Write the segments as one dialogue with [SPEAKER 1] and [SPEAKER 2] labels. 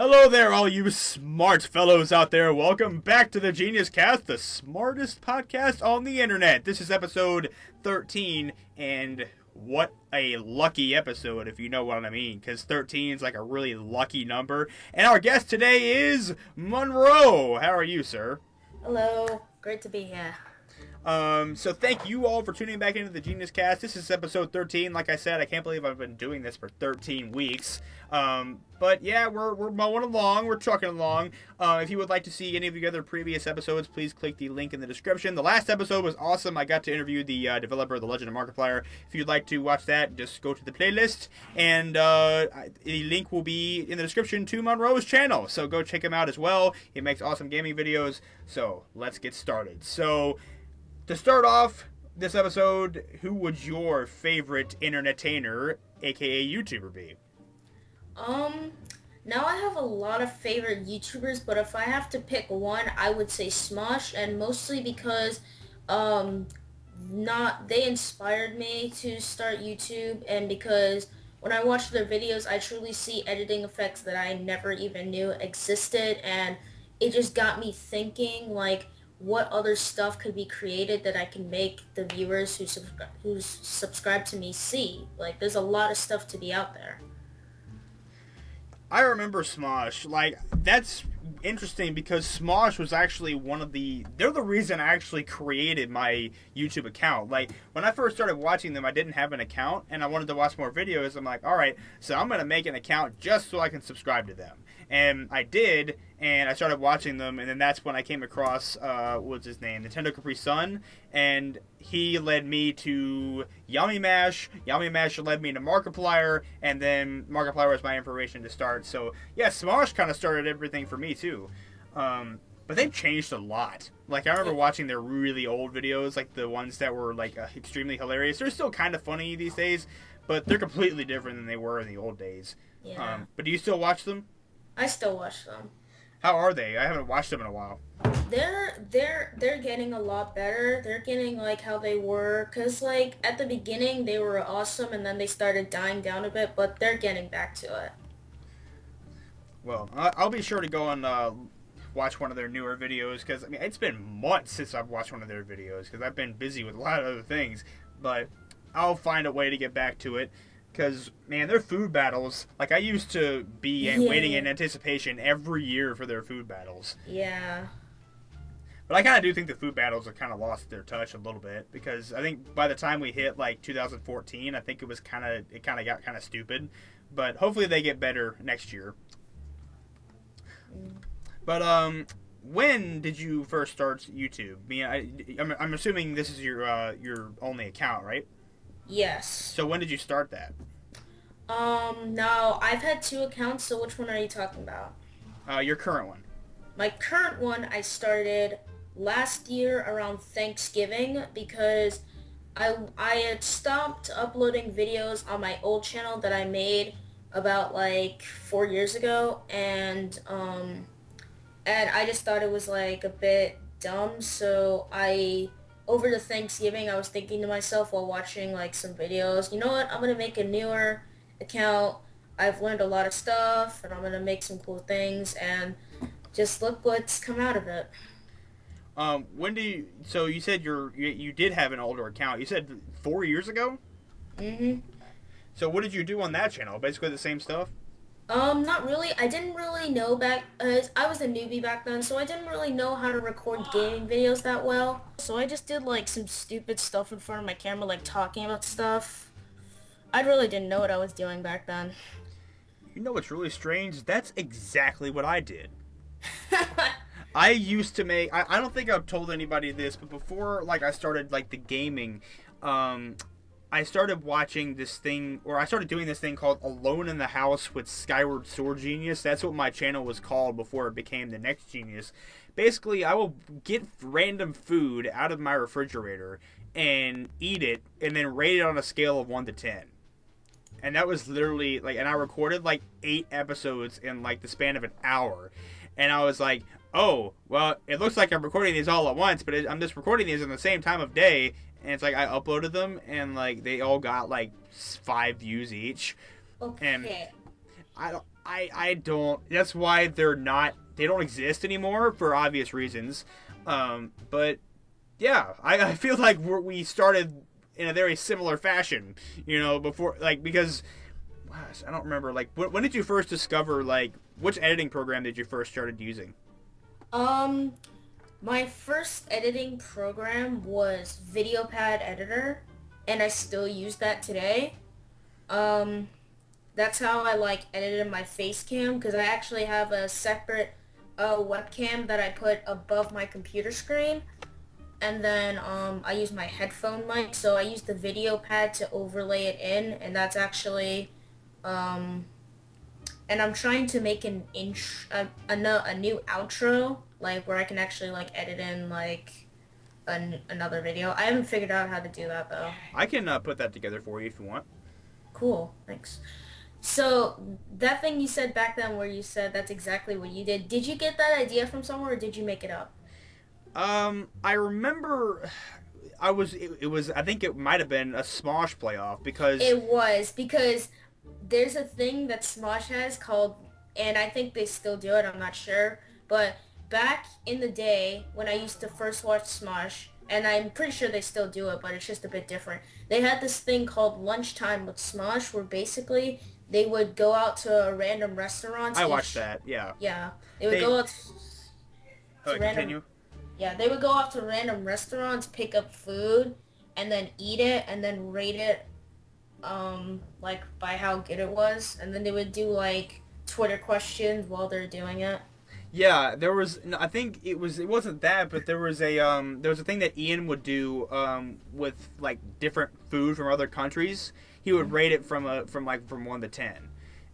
[SPEAKER 1] Hello there, all you smart fellows out there. Welcome back to the GeniusCast, the smartest podcast on the internet. This is episode 13, and what a lucky episode, if you know what I mean, because 13 is like a really lucky number. And our guest today is Munro. How are you, sir?
[SPEAKER 2] Hello. Great to be here.
[SPEAKER 1] So thank you all for tuning back into the GeniusCast. This is episode 13. Like I said, I can't believe I've been doing this for 13 weeks. But yeah, we're mowing along. We're trucking along. If you would like to see any of the other previous episodes, please click the link in the description. The last episode was awesome. I got to interview the developer of The Legend of Markiplier. If you'd like to watch that, just go to the playlist. And the link will be in the description to Munro's channel. So go check him out as well. He makes awesome gaming videos. So let's get started. So to start off this episode, who would your favorite internetainer, aka YouTuber, be?
[SPEAKER 2] Now I have a lot of favorite YouTubers, but if I have to pick one, I would say Smosh, and mostly because, they inspired me to start YouTube, and because when I watch their videos, I truly see editing effects that I never even knew existed, and it just got me thinking, like, what other stuff could be created that I can make the viewers who subscribe to me see. Like, there's a lot of stuff to be out there.
[SPEAKER 1] I remember Smosh. Like, that's interesting because Smosh was actually they're the reason I actually created my YouTube account. Like, when I first started watching them, I didn't have an account, and I wanted to watch more videos. I'm like, alright, so I'm going to make an account just so I can subscribe to them. And I did, and I started watching them, and then that's when I came across, what's his name, Nintendo Capri Sun, and he led me to Yummy Mash. Yummy Mash led me to Markiplier, and then Markiplier was my information to start. So, yeah, Smosh kind of started everything for me, too. But they've changed a lot. Like, I remember watching their really old videos, like the ones that were, like, extremely hilarious. They're still kind of funny these days, but they're completely different than they were in the old days.
[SPEAKER 2] Yeah.
[SPEAKER 1] But do you still watch them?
[SPEAKER 2] I still watch them.
[SPEAKER 1] How are they? I haven't watched them in a while.
[SPEAKER 2] They're getting a lot better. They're getting like how they were, cause like at the beginning they were awesome and then they started dying down a bit, but they're getting back to it.
[SPEAKER 1] Well, I'll be sure to go and watch one of their newer videos, because I mean it's been months since I've watched one of their videos because I've been busy with a lot of other things. But I'll find a way to get back to it. Because, man, their food battles, like, I used to be waiting in anticipation every year for their food battles.
[SPEAKER 2] Yeah.
[SPEAKER 1] But I kind of do think the food battles have kind of lost their touch a little bit, because I think by the time we hit, like, 2014, I think it got kind of stupid. But hopefully they get better next year. But, when did you first start YouTube? I mean, I'm assuming this is your only account, right?
[SPEAKER 2] Yes.
[SPEAKER 1] So when did you start that?
[SPEAKER 2] No, I've had two accounts, so which one are you talking about?
[SPEAKER 1] Your current one.
[SPEAKER 2] My current one I started last year around Thanksgiving because I had stopped uploading videos on my old channel that I made about like 4 years ago, and I just thought it was like a bit dumb, so over the Thanksgiving, I was thinking to myself while watching like some videos, you know what, I'm going to make a newer account. I've learned a lot of stuff, and I'm going to make some cool things, and just look what's come out of it.
[SPEAKER 1] So you said you did have an older account. You said 4 years ago?
[SPEAKER 2] Mm-hmm.
[SPEAKER 1] So what did you do on that channel? Basically the same stuff?
[SPEAKER 2] Not really. I didn't really know I was a newbie back then, so I didn't really know how to record gaming videos that well. So I just did, like, some stupid stuff in front of my camera, like, talking about stuff. I really didn't know what I was doing back then.
[SPEAKER 1] You know what's really strange? That's exactly what I did. I used to make... I don't think I've told anybody this, but before, like, I started, like, the gaming, I started watching this thing, or I started doing this thing called Alone in the House with Skyward Sword Genius. That's what my channel was called before it became TheNextGenius. Basically, I will get random food out of my refrigerator and eat it, and then rate it on a scale of 1 to 10. And that was literally, like, and I recorded, like, 8 episodes in, like, the span of an hour. And I was like, oh, well, it looks like I'm recording these all at once, but I'm just recording these in the same time of day. And it's like I uploaded them, and like they all got like 5 views each.
[SPEAKER 2] Okay.
[SPEAKER 1] And I don't. That's why they don't exist anymore for obvious reasons. But yeah, I feel like we started in a very similar fashion, before, like, because gosh, I don't remember, like, when did you first discover, like, which editing program did you first started using?
[SPEAKER 2] My first editing program was VideoPad Editor, and I still use that today. That's how I, like, edited my face cam, because I actually have a separate webcam that I put above my computer screen. And then I use my headphone mic, so I use the video pad to overlay it in, and that's actually, and I'm trying to make a new outro, like, where I can actually, like, edit in, like, another video. I haven't figured out how to do that, though.
[SPEAKER 1] I can put that together for you if you want.
[SPEAKER 2] Cool, thanks. So, that thing you said back then where you said that's exactly what you did you get that idea from somewhere, or did you make it up?
[SPEAKER 1] I remember I think it might have been a Smosh playoff because
[SPEAKER 2] because there's a thing that Smosh has called, and I think they still do it, I'm not sure, but back in the day when I used to first watch Smosh, and I'm pretty sure they still do it, but it's just a bit different. They had this thing called Lunchtime with Smosh where basically they would go out to random restaurants.
[SPEAKER 1] I watched that, yeah.
[SPEAKER 2] Yeah. They would go out to random...
[SPEAKER 1] Continue?
[SPEAKER 2] Yeah, they would go off to random restaurants, pick up food, and then eat it, and then rate it, like, by how good it was. And then they would do, like, Twitter questions while they're doing it.
[SPEAKER 1] Yeah, there was. I think it wasn't that, but there was a thing that Ian would do with, like, different food from other countries. He would rate it from 1 to 10,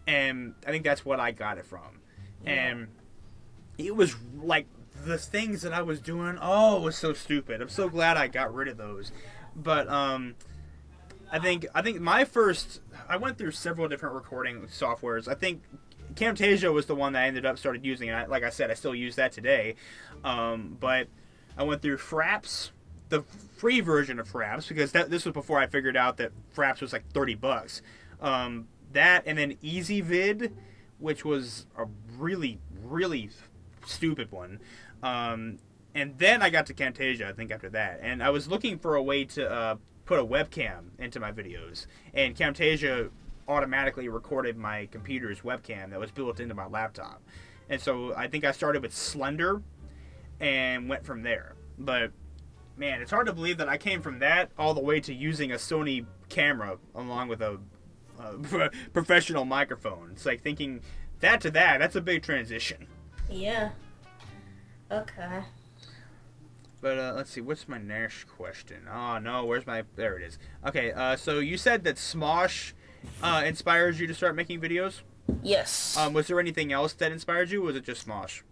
[SPEAKER 1] and I think that's what I got it from. Yeah. And it was like the things that I was doing. Oh, it was so stupid. I'm so glad I got rid of those. But I think I went through several different recording softwares. I think Camtasia was the one that I started using, and like I said, I still use that today. But I went through Fraps, the free version of Fraps, because this was before I figured out that Fraps was like $30. That, and then EasyVid, which was a really, really stupid one. And then I got to Camtasia, I think, after that. And I was looking for a way to put a webcam into my videos, and Camtasia automatically recorded my computer's webcam that was built into my laptop. And so I think I started with Slender and went from there. But man, it's hard to believe that I came from that all the way to using a Sony camera along with a professional microphone. It's like thinking that to that's a big transition.
[SPEAKER 2] Yeah. Okay.
[SPEAKER 1] But let's see, what's my next question? Oh no, there it is. Okay, so you said that Smosh inspires you to start making videos?
[SPEAKER 2] Yes.
[SPEAKER 1] Was there anything else that inspired you, or was it just Smosh?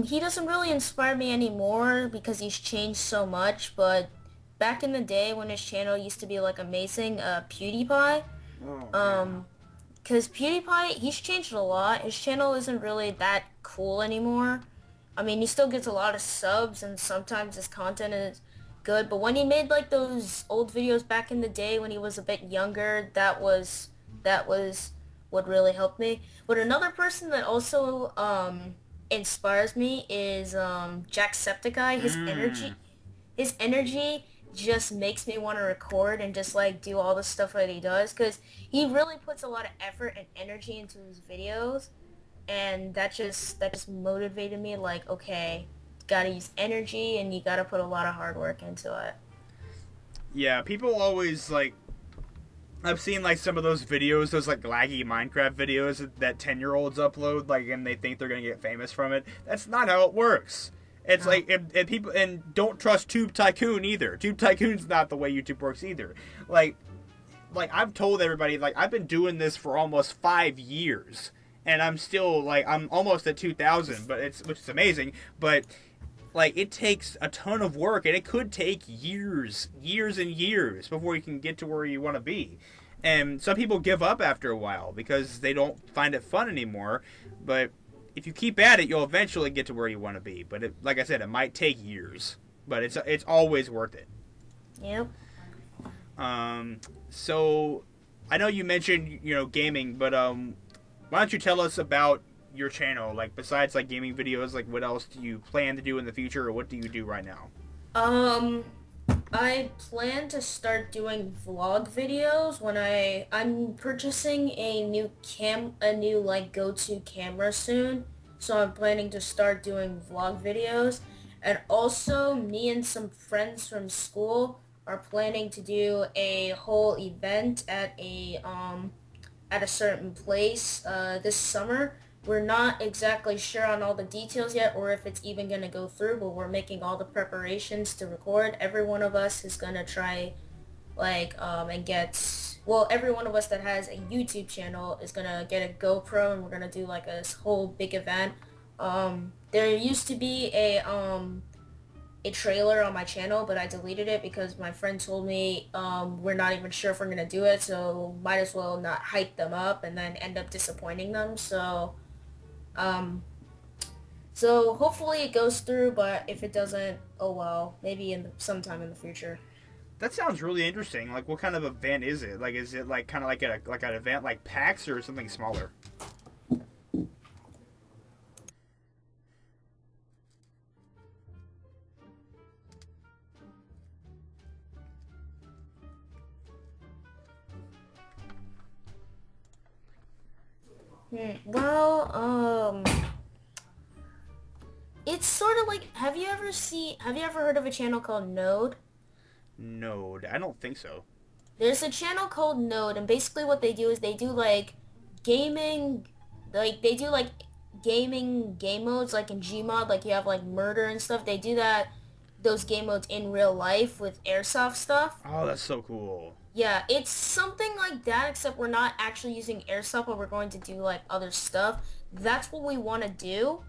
[SPEAKER 2] He doesn't really inspire me anymore because he's changed so much, but back in the day when his channel used to be, like, amazing, PewDiePie, because PewDiePie, he's changed a lot. His channel isn't really that cool anymore. I mean, he still gets a lot of subs, and sometimes his content is good, but when he made, like, those old videos back in the day when he was a bit younger, that was what really helped me. But another person that also inspires me is Jacksepticeye. His energy just makes me want to record and just, like, do all the stuff that he does, because he really puts a lot of effort and energy into his videos, and that just motivated me, like, okay, gotta use energy and you gotta put a lot of hard work into it.
[SPEAKER 1] Yeah, people always, like, I've seen, like, some of those videos, those, like, laggy Minecraft videos that 10-year-olds upload, like, and they think they're gonna get famous from it. That's not how it works. It's like, and people, and don't trust Tube Tycoon either. Tube Tycoon's not the way YouTube works either. Like I've told everybody, like, I've been doing this for almost 5 years, and I'm still, like, I'm almost at 2,000, which is amazing, but, like, it takes a ton of work, and it could take years and years before you can get to where you want to be. And some people give up after a while because they don't find it fun anymore, but if you keep at it, you'll eventually get to where you want to be. But like I said, it might take years, but it's always worth it.
[SPEAKER 2] Yep.
[SPEAKER 1] So I know you mentioned gaming, but why don't you tell us about your channel? Like besides like gaming videos, like what else do you plan to do in the future, or what do you do right now?
[SPEAKER 2] Um, I plan to start doing vlog videos when I'm purchasing a new like go-to camera soon. So I'm planning to start doing vlog videos. And also me and some friends from school are planning to do a whole event at a certain place this summer. We're not exactly sure on all the details yet or if it's even going to go through, but we're making all the preparations to record. Every one of us is going to try and every one of us that has a YouTube channel is going to get a GoPro and we're going to do like a whole big event. There used to be a trailer on my channel, but I deleted it because my friend told me we're not even sure if we're gonna do it, so might as well not hype them up and then end up disappointing them. Um, so hopefully it goes through, but if it doesn't, oh well, maybe sometime in the future.
[SPEAKER 1] That sounds really interesting. Like, what kind of event is it? Like, is it like kind of like like an event like PAX or something smaller?
[SPEAKER 2] Well, it's sort of like, have you ever heard of a channel called Node?
[SPEAKER 1] No, I don't think so.
[SPEAKER 2] There's a channel called Node, and basically what they do is they do like gaming, they do like gaming game modes, like in Gmod, like you have like murder and stuff. They do those game modes in real life with airsoft stuff.
[SPEAKER 1] Oh, that's so cool.
[SPEAKER 2] Yeah, it's something like that, except we're not actually using airsoft, but we're going to do like other stuff. That's what we want to do,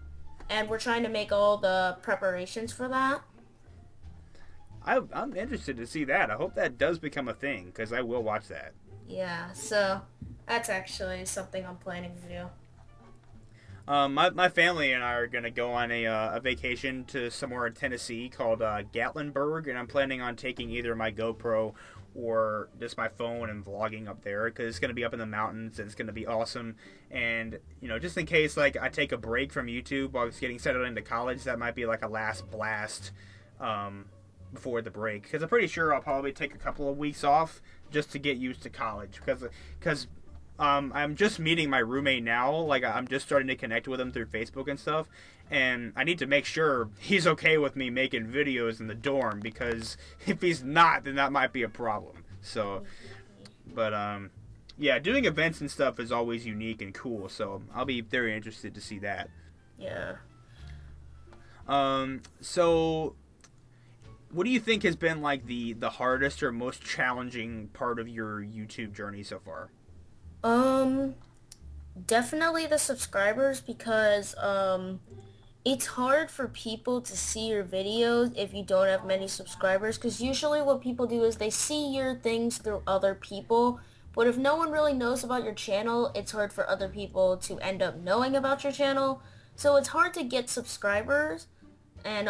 [SPEAKER 2] and we're trying to make all the preparations for that.
[SPEAKER 1] I'm interested to see that. I hope that does become a thing because I will watch that.
[SPEAKER 2] Yeah, so that's actually something I'm planning to do.
[SPEAKER 1] My family and I are gonna go on a vacation to somewhere in Tennessee called Gatlinburg, and I'm planning on taking either my GoPro or just my phone and vlogging up there because it's gonna be up in the mountains and it's gonna be awesome. And just in case like I take a break from YouTube while I was getting settled into college, that might be like a last blast before the break because I'm pretty sure I'll probably take a couple of weeks off just to get used to college because I'm just meeting my roommate now. Like I'm just starting to connect with him through Facebook and stuff, and I need to make sure he's okay with me making videos in the dorm because if he's not, then that might be a problem. So, but yeah, doing events and stuff is always unique and cool. So I'll be very interested to see that.
[SPEAKER 2] Yeah.
[SPEAKER 1] So what do you think has been like the hardest or most challenging part of your YouTube journey so far?
[SPEAKER 2] Um, Definitely the subscribers because it's hard for people to see your videos if you don't have many subscribers because usually what people do is they see your things through other people, but if no one really knows about your channel, it's hard for other people to end up knowing about your channel. So it's hard to get subscribers. And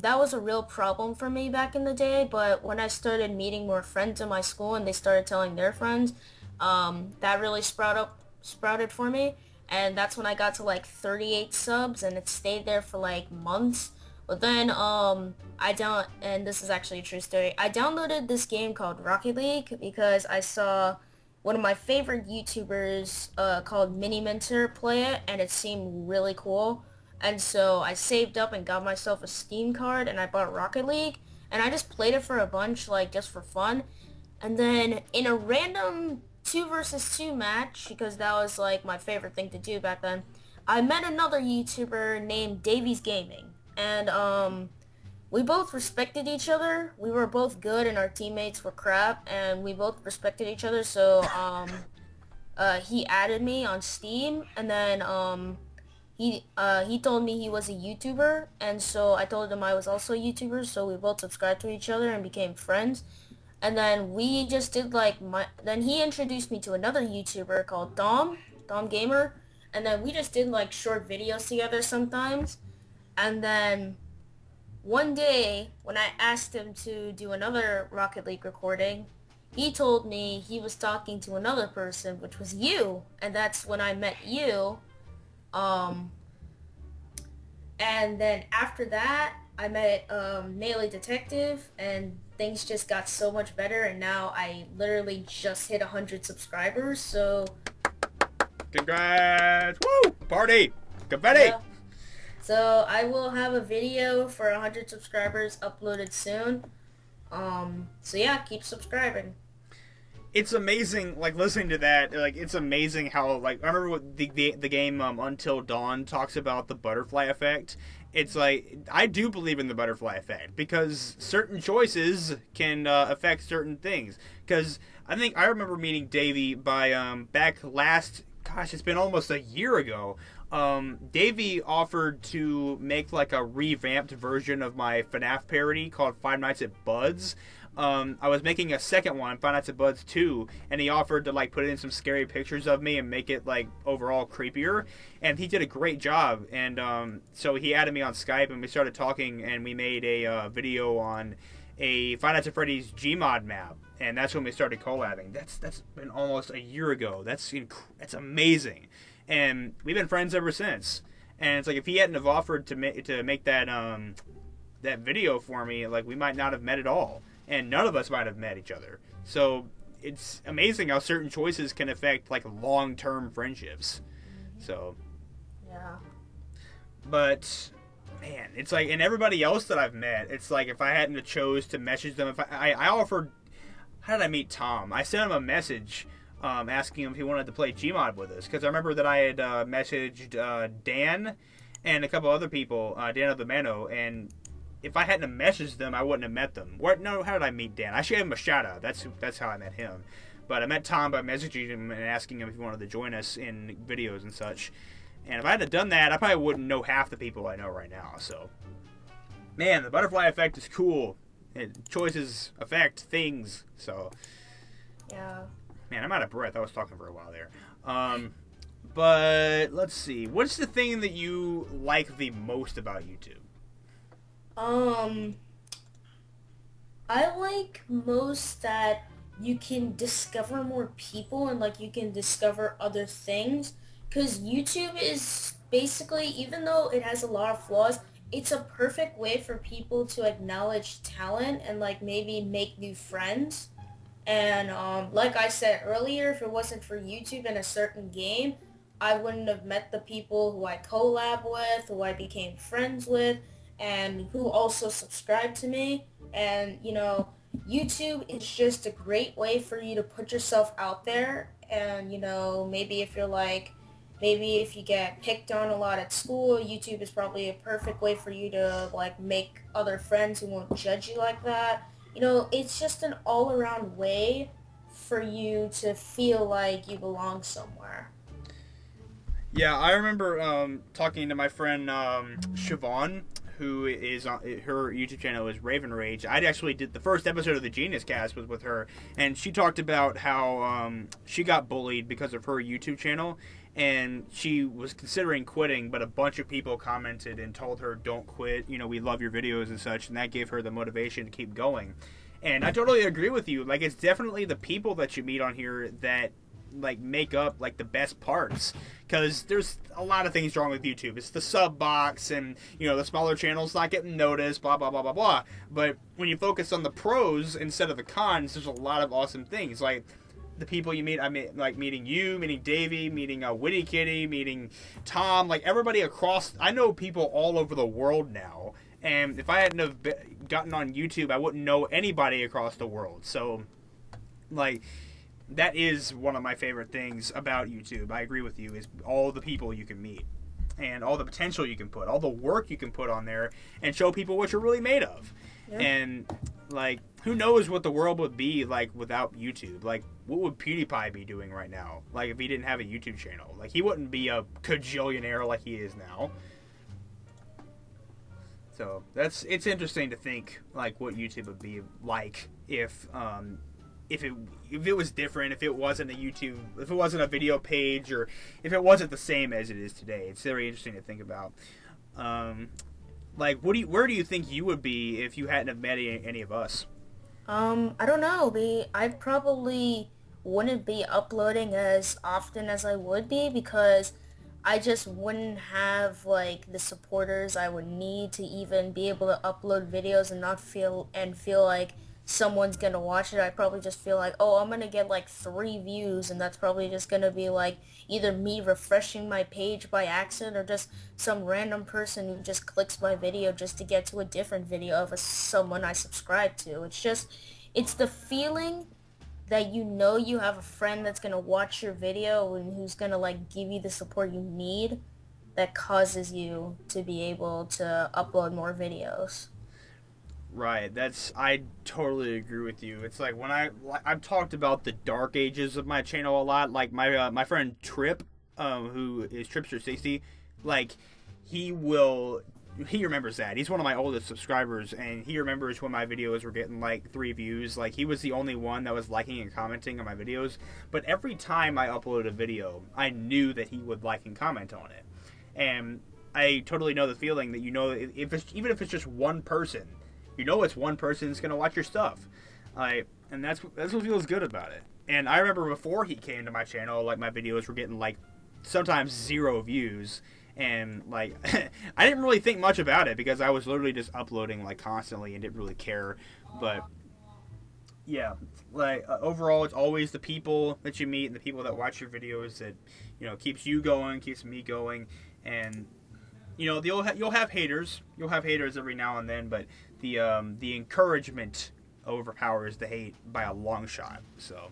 [SPEAKER 2] that was a real problem for me back in the day, but when I started meeting more friends in my school and they started telling their friends, that really sprouted for me. And that's when I got to like 38 subs and it stayed there for like months. But then and this is actually a true story, I downloaded this game called Rocket League because I saw one of my favorite YouTubers called Mini Minter play it and it seemed really cool. And so I saved up and got myself a Steam card and I bought Rocket League and I just played it for a bunch, like just for fun. And then in a random 2 versus 2 match, because that was like my favorite thing to do back then, I met another YouTuber named Davies Gaming. And we both respected each other. We were both good and our teammates were crap and we both respected each other. So he added me on Steam and then he told me he was a YouTuber, and so I told him I was also a YouTuber, so we both subscribed to each other and became friends. And then we just did then he introduced me to another YouTuber called Dom Gamer, and then we just did like short videos together sometimes. And then one day when I asked him to do another Rocket League recording, he told me he was talking to another person, which was you, and that's when I met you. Um, and then after that, I met Naily Detective, and things just got so much better, and now I literally just hit 100 subscribers, so
[SPEAKER 1] Congrats! Woo! Party! Confetti!
[SPEAKER 2] yeah. So I will have a video for 100 subscribers uploaded soon. So yeah, keep subscribing.
[SPEAKER 1] It's amazing, like, listening to that, like, it's amazing how, like, I remember what the game Until Dawn talks about the butterfly effect. It's like, I do believe in the butterfly effect, because certain choices can affect certain things. Because I remember meeting Davey back last, gosh, it's been almost a year ago. Davey offered to make, like, a revamped version of my FNAF parody called Five Nights at Bud's. I was making a second one, Five Nights at Bud's 2, and he offered to, like, put in some scary pictures of me and make it, like, overall creepier. And he did a great job. And so he added me on Skype, and we started talking, and we made a video on a Five Nights at Freddy's Gmod map. And that's when we started collabing. That's been almost a year ago. That's amazing. And we've been friends ever since. And it's like, if he hadn't have offered to make that that video for me, like, we might not have met at all, and none of us might have met each other. So it's amazing how certain choices can affect, like, long-term friendships. So
[SPEAKER 2] Yeah.
[SPEAKER 1] but man, it's like, and everybody else that I've met, it's like, if I hadn't have chose to message them, if I offered, how did I meet Tom? I sent him a message asking him if he wanted to play Gmod with us, because I remember that I had messaged Dan and a couple other people, Dan of the Mano, and if I hadn't have messaged them, I wouldn't have met them. No, how did I meet Dan? I should give him a shout out. That's how I met him. But I met Tom by messaging him and asking him if he wanted to join us in videos and such. And if I hadn't done that, I probably wouldn't know half the people I know right now. So, man, the butterfly effect is cool. Choices affect things. So,
[SPEAKER 2] Yeah.
[SPEAKER 1] man, I'm out of breath. I was talking for a while there. But let's see. What's the thing that you like the most about YouTube?
[SPEAKER 2] Um, I like most that you can discover more people and like you can discover other things. Because YouTube is basically, even though it has a lot of flaws, it's a perfect way for people to acknowledge talent and like maybe make new friends. And like I said earlier, if it wasn't for YouTube and a certain game, I wouldn't have met the people who I collab with, who I became friends with, and who also subscribe to me. And, YouTube is just a great way for you to put yourself out there. And, maybe if you get picked on a lot at school, YouTube is probably a perfect way for you to, like, make other friends who won't judge you like that. It's just an all-around way for you to feel like you belong somewhere.
[SPEAKER 1] Yeah, I remember talking to my friend Siobhan, who is her YouTube channel is Raven Rage. I actually did the first episode of the GeniusCast was with her, and she talked about how she got bullied because of her YouTube channel, and she was considering quitting, but a bunch of people commented and told her, "Don't quit. We love your videos and such," and that gave her the motivation to keep going. And I totally agree with you. Like, it's definitely the people that you meet on here that, like, make up, like, the best parts, because there's a lot of things wrong with YouTube. It's the sub box, and the smaller channels not getting noticed, blah blah blah blah blah. But when you focus on the pros instead of the cons, there's a lot of awesome things. Like the people you meet, like meeting you, meeting Davey, meeting Witty Kitty, meeting Tom, like everybody across. I know people all over the world now, and if I hadn't have gotten on YouTube, I wouldn't know anybody across the world. So, like, that is one of my favorite things about YouTube. I agree with you, is all the people you can meet and all the potential you can put, all the work you can put on there and show people what you're really made of. Yeah. And, like, who knows what the world would be like without YouTube? Like, what would PewDiePie be doing right now? Like, if he didn't have a YouTube channel? Like, he wouldn't be a cajillionaire like he is now. So, it's interesting to think, like, what YouTube would be like if it was different, if it wasn't a video page, or if it wasn't the same as it is today. It's very interesting to think about. Like, where do you think you would be if you hadn't have met any of us?
[SPEAKER 2] I don't know. I probably wouldn't be uploading as often as I would be because I just wouldn't have like the supporters I would need to even be able to upload videos and not feel like someone's gonna watch it. I probably just feel like, oh, I'm gonna get like 3 views, and that's probably just gonna be like either me refreshing my page by accident or just some random person who just clicks my video just to get to a different video of someone I subscribe to. It's the feeling that you know you have a friend that's gonna watch your video and who's gonna like give you the support you need that causes you to be able to upload more videos.
[SPEAKER 1] Right. I totally agree with you. It's like when I've talked about the dark ages of my channel a lot. Like my friend Trip, who is Tripster60, like he will he remembers that. He's one of my oldest subscribers, and he remembers when my videos were getting like 3 views. Like he was the only one that was liking and commenting on my videos. But every time I uploaded a video, I knew that he would like and comment on it, and I totally know the feeling that if it's even if it's just one person, it's one person that's gonna watch your stuff. And that's what feels good about it. And I remember before he came to my channel, like my videos were getting like sometimes 0 views, and like I didn't really think much about it because I was literally just uploading like constantly and didn't really care. But yeah, like overall, it's always the people that you meet and the people that watch your videos that keeps you going, keeps me going, and you'll have haters. You'll have haters every now and then, but the encouragement overpowers the hate by a long shot. So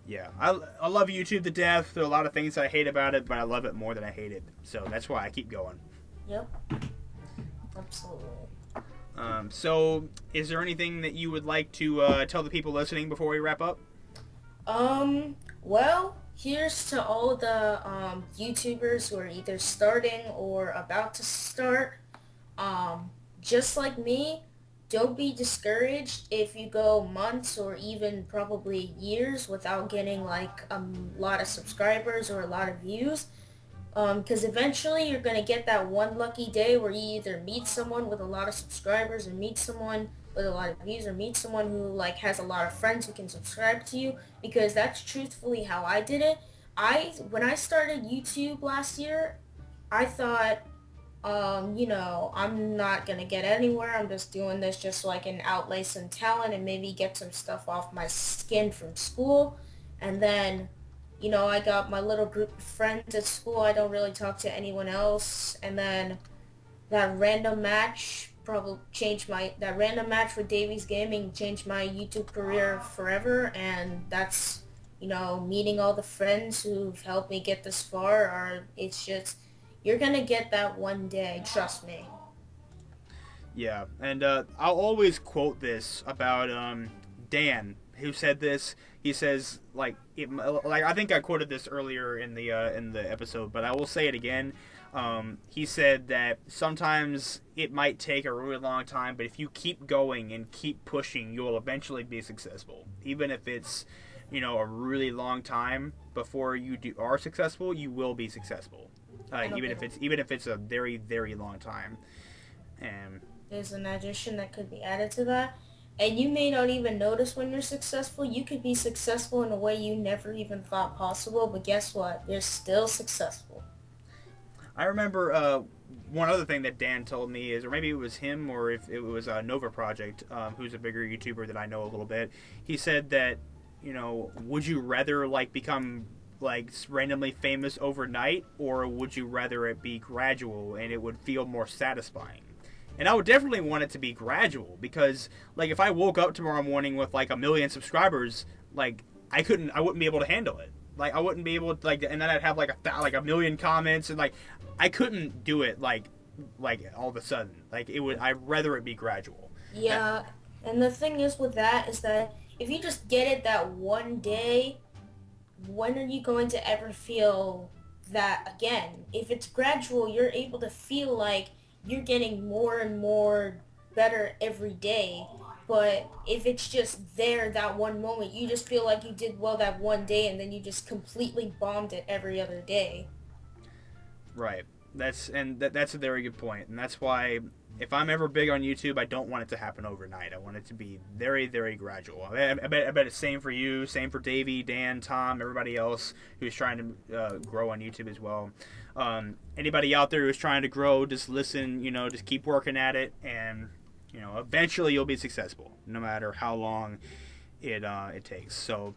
[SPEAKER 1] yeah, I love YouTube to death. There are a lot of things I hate about it, but I love it more than I hate it. So that's why I keep going.
[SPEAKER 2] Yep, absolutely.
[SPEAKER 1] So is there anything that you would like to tell the people listening before we wrap up?
[SPEAKER 2] Well, here's to all the YouTubers who are either starting or about to start. Just like me, don't be discouraged if you go months or even probably years without getting like a lot of subscribers or a lot of views. Because eventually you're going to get that one lucky day where you either meet someone with a lot of subscribers or meet someone with a lot of views or meet someone who like has a lot of friends who can subscribe to you, because that's truthfully how I did it. When I started YouTube last year, I thought, I'm not gonna get anywhere. I'm just doing this just so I can outlay some talent and maybe get some stuff off my skin from school. And then, I got my little group of friends at school. I don't really talk to anyone else. And then that random match that random match with Davies Gaming changed my YouTube career forever. And that's, meeting all the friends who've helped me get this far. It's just, you're gonna get that one day, trust me.
[SPEAKER 1] Yeah, and I'll always quote this about Dan, who said this. He says, like I think I quoted this earlier in the episode, but I will say it again. He said that sometimes it might take a really long time, but if you keep going and keep pushing, you'll eventually be successful. Even if it's a really long time before are successful, you will be successful. Even if it's a very, very long time. And
[SPEAKER 2] there's an addition that could be added to that. And you may not even notice when you're successful. You could be successful in a way you never even thought possible, but guess what? You're still successful.
[SPEAKER 1] I remember one other thing that Dan told me is, or maybe it was him, or if it was Nova Project, who's a bigger YouTuber that I know a little bit. He said that, would you rather become randomly famous overnight, or would you rather it be gradual and it would feel more satisfying? And I would definitely want it to be gradual, because if I woke up tomorrow morning with 1 million subscribers, I wouldn't be able to handle it. I wouldn't be able to and then I'd have 1 million comments, and I couldn't do it all of a sudden. I'd rather it be gradual.
[SPEAKER 2] Yeah, and the thing is with that is that if you just get it that one day, when are you going to ever feel that again? If it's gradual, you're able to feel like you're getting more and more better every day. But if it's just there that one moment, you just feel like you did well that one day and then you just completely bombed it every other day.
[SPEAKER 1] Right. That's a very good point, and that's why if I'm ever big on YouTube, I don't want it to happen overnight. I want it to be very, very gradual. I bet it's same for you, same for Davey, Dan, Tom, everybody else who's trying to grow on YouTube as well. Anybody out there who's trying to grow, just listen. Just keep working at it, and eventually you'll be successful, no matter how long it takes. So,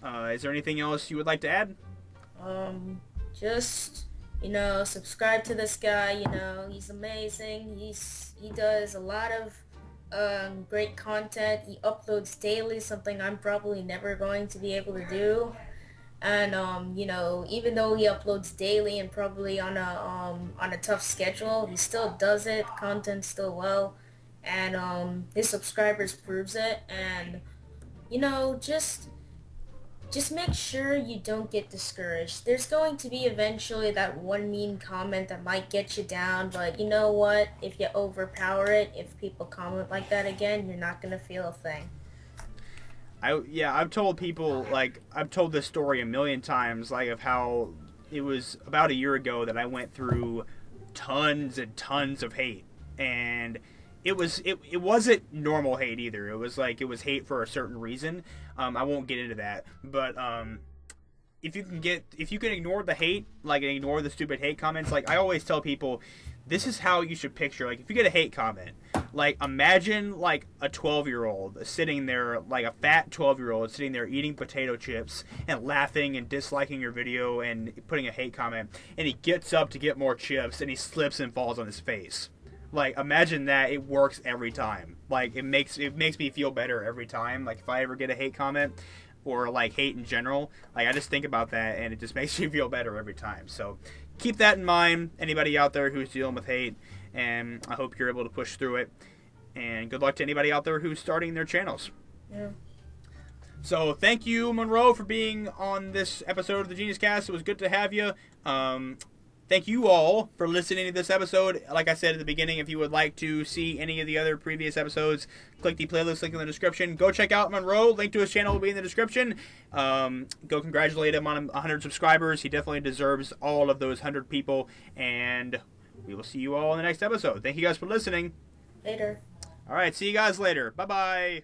[SPEAKER 1] is there anything else you would like to add?
[SPEAKER 2] Just subscribe to this guy. He's amazing. He does a lot of great content. He uploads daily, something I'm probably never going to be able to do. And even though he uploads daily and probably on a tough schedule, he still does it. Content's still well, and his subscribers proves it. And just make sure you don't get discouraged. There's going to be eventually that one mean comment that might get you down, but you know what? If you overpower it, if people comment like that again, you're not gonna feel a thing.
[SPEAKER 1] I've told people, I've told this story a million times, of how it was about a year ago that I went through tons and tons of hate, and it wasn't normal hate either. It was hate for a certain reason. I won't get into that, but if you can ignore the hate, and ignore the stupid hate comments, I always tell people, this is how you should picture, if you get a hate comment, imagine a 12-year-old sitting there, a fat 12-year-old sitting there eating potato chips and laughing and disliking your video and putting a hate comment, and he gets up to get more chips and he slips and falls on his face. Imagine that. It works every time. It makes me feel better every time. If I ever get a hate comment or hate in general, I just think about that and it just makes me feel better every time. So keep that in mind, anybody out there who's dealing with hate, and I hope you're able to push through it. And good luck to anybody out there who's starting their channels.
[SPEAKER 2] Yeah.
[SPEAKER 1] So thank you, Munro, for being on this episode of the GeniusCast. It was good to have you. Thank you all for listening to this episode. Like I said at the beginning, if you would like to see any of the other previous episodes, click the playlist link in the description. Go check out Munro. Link to his channel will be in the description. Go congratulate him on 100 subscribers. He definitely deserves all of those 100 people. And we will see you all in the next episode. Thank you guys for listening.
[SPEAKER 2] Later.
[SPEAKER 1] All right, see you guys later. Bye-bye.